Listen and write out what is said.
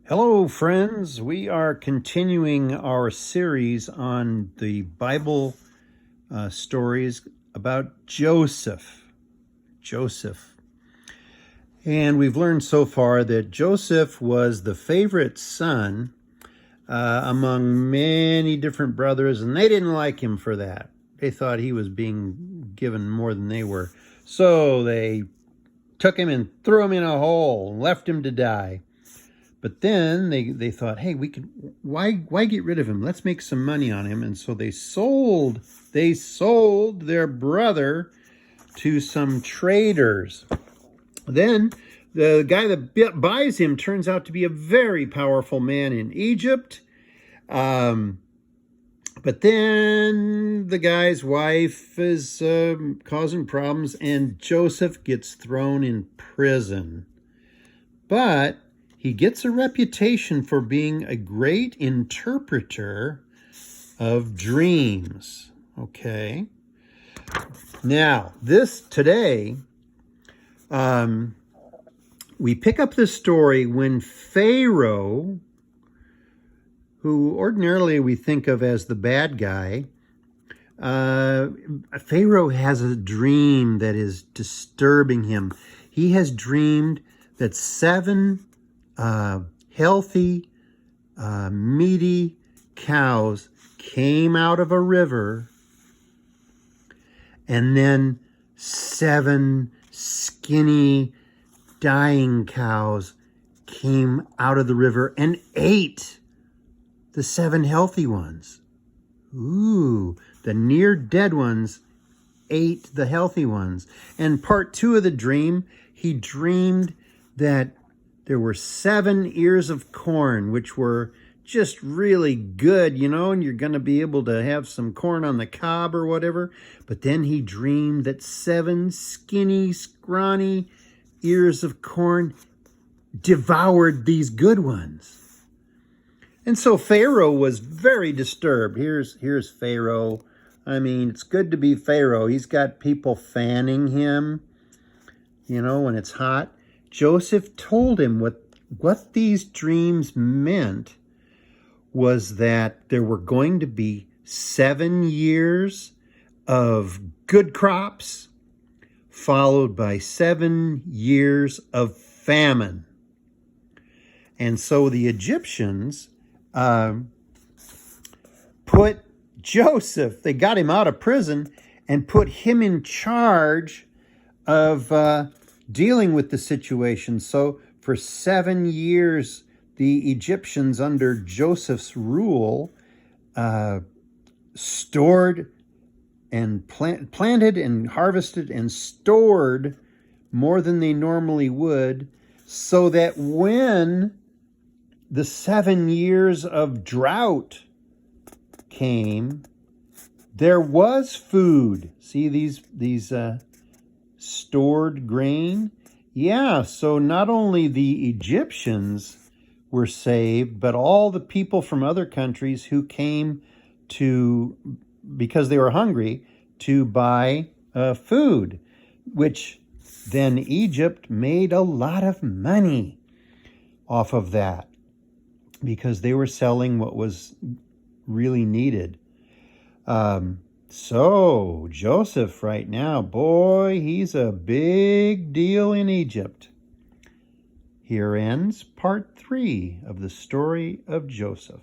Hello, friends. We are continuing our series on the Bible stories about Joseph. And we've learned so far that Joseph was the favorite son among many different brothers, and they didn't like him for that. They thought he was being given more than they were. So they took him and threw him in a hole and left him to die. But then they thought, hey, why get rid of him? Let's make some money on him. And so they sold their brother to some traders. Then the guy that buys him turns out to be a very powerful man in Egypt. But then the guy's wife is causing problems, and Joseph gets thrown in prison. But he gets a reputation for being a great interpreter of dreams. Okay. Now, today, we pick up this story when Pharaoh, who ordinarily we think of as the bad guy, Pharaoh has a dream that is disturbing him. He has dreamed that 7 healthy, meaty cows came out of a river, and then 7 skinny, dying cows came out of the river and ate the 7 healthy ones. Ooh, the near dead ones ate the healthy ones. And part 2 of the dream, he dreamed that there were 7 ears of corn, which were just really good, and you're going to be able to have some corn on the cob or whatever. But then he dreamed that 7 skinny, scrawny ears of corn devoured these good ones. And so Pharaoh was very disturbed. Here's Pharaoh. I mean, it's good to be Pharaoh. He's got people fanning him, when it's hot. Joseph told him what these dreams meant was that there were going to be 7 years of good crops, followed by 7 years of famine. And so the Egyptians put Joseph, they got him out of prison and put him in charge of dealing with the situation. So for 7 years, the Egyptians under Joseph's rule stored and planted and harvested and stored more than they normally would, so that when the 7 years of drought came, there was food. See these stored grain? Yeah, so not only the Egyptians were saved, but all the people from other countries who came because they were hungry, to buy food, which then Egypt made a lot of money off of that because they were selling what was really needed. So Joseph right now, boy, he's a big deal in Egypt. Here ends part 3 of the story of Joseph.